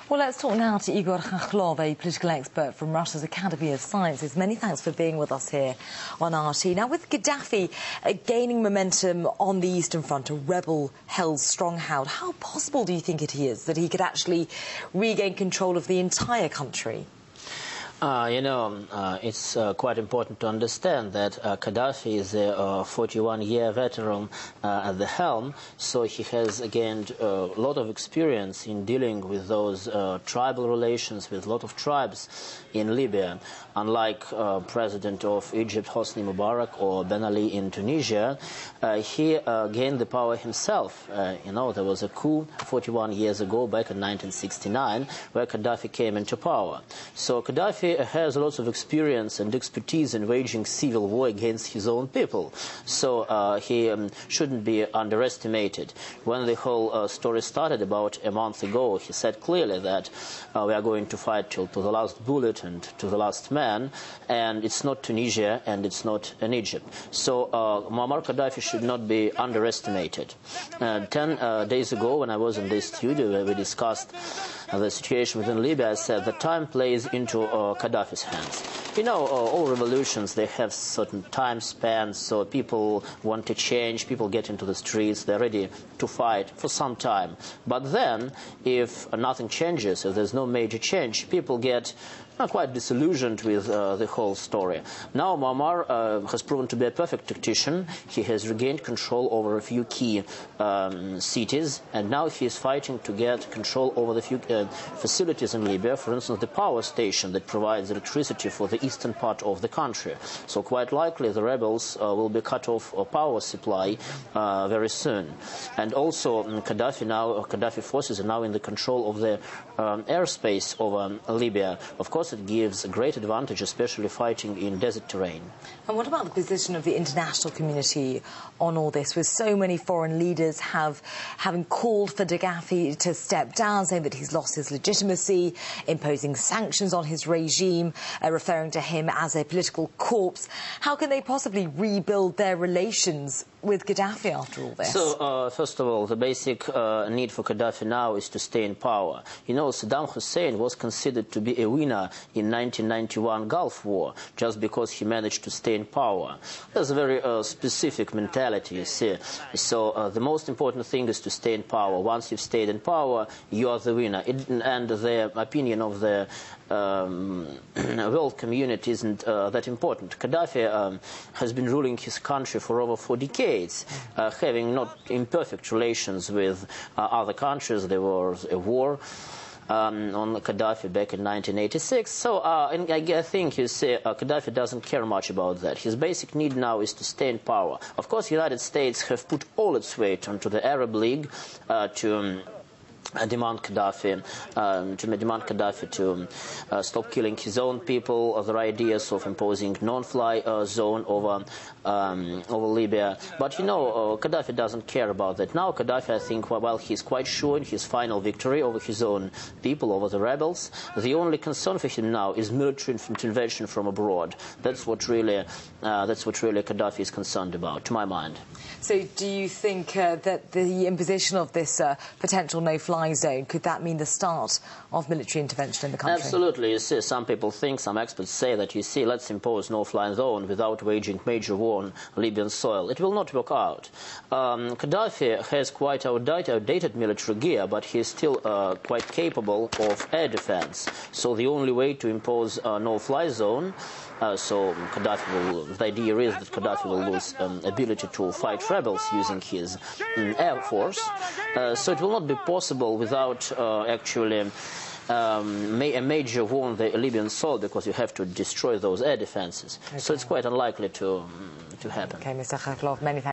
Well, let's talk now to Igor Khokhlov, a political expert from Russia's Academy of Sciences. Many thanks for being with us here on RT. Now, with Gaddafi gaining momentum on the Eastern Front, a rebel-held stronghold, how possible do you think it is that he could actually regain control of the entire country? It's quite important to understand that Gaddafi is a 41-year veteran at the helm, so he has gained a lot of experience in dealing with those tribal relations with a lot of tribes in Libya. Unlike President of Egypt, Hosni Mubarak, or Ben Ali in Tunisia, he gained the power himself. There was a coup 41 years ago, back in 1969, where Gaddafi came into power. So Gaddafi has lots of experience and expertise in waging civil war against his own people. So he shouldn't be underestimated. When the whole story started about a month ago, he said clearly that we are going to fight to the last bullet and to the last man, and it's not Tunisia and it's not in Egypt. So Muammarом Kадdafi should not be underestimated. 10 days ago, when I was in this studio where we discussed the situation within Libya, I said the time plays into Gaddafi's hands. All revolutions, they have certain time spans, so people want to change, people get into the streets, they're ready to fight for some time. But then, if nothing changes, if there's no major change, people get quite disillusioned with the whole story. Now Muammar has proven to be a perfect tactician. He has regained control over a few key cities, and now he is fighting to get control over the few facilities in Libya, for instance the power station that provides electricity for the eastern part of the country. So quite likely the rebels will be cut off a power supply very soon. And also Gaddafi forces are now in the control of the airspace over Libya. Of course it gives a great advantage, especially fighting in desert terrain. And what about the position of the international community on all this, with so many foreign leaders having called for Gaddafi to step down, saying that he's lost his legitimacy, imposing sanctions on his regime, referring to him as a political corpse? How can they possibly rebuild their relations with Gaddafi after all this? So, first of all, the basic need for Gaddafi now is to stay in power. Saddam Hussein was considered to be a winner in 1991 Gulf War just because he managed to stay in power. That's a very specific mentality, you see. So the most important thing is to stay in power. Once you've stayed in power, you are the winner. And the opinion of the world community isn't that important. Gaddafi has been ruling his country for over 4 decades, having not imperfect relations with other countries. There was a war on Gaddafi back in 1986. So I think you see Gaddafi doesn't care much about that. His basic need now is to stay in power. Of course, the United States have put all its weight onto the Arab League to demand Gaddafi to stop killing his own people. Other ideas of imposing non-fly zone over Libya. But Gaddafi doesn't care about that. Now Gaddafi, I think, while he's quite sure in his final victory over his own people, over the rebels, the only concern for him now is military intervention from abroad. That's what really Gaddafi is concerned about, to my mind. So do you think that the imposition of this potential no-fly zone, could that mean the start of military intervention in the country? Absolutely. You see, some people think, some experts say that, let's impose no-fly zone without waging major war on Libyan soil. It will not work out. Gaddafi has quite outdated military gear, but he is still quite capable of air defense. So the only way to impose a no-fly zone, the idea is that Gaddafi will lose ability to fight rebels using his air force. So it will not be possible without actually a major war on the Libyan soil, because you have to destroy those air defenses. Okay. So it's quite unlikely to happen. Okay, Mr. Khokhlov, many thanks.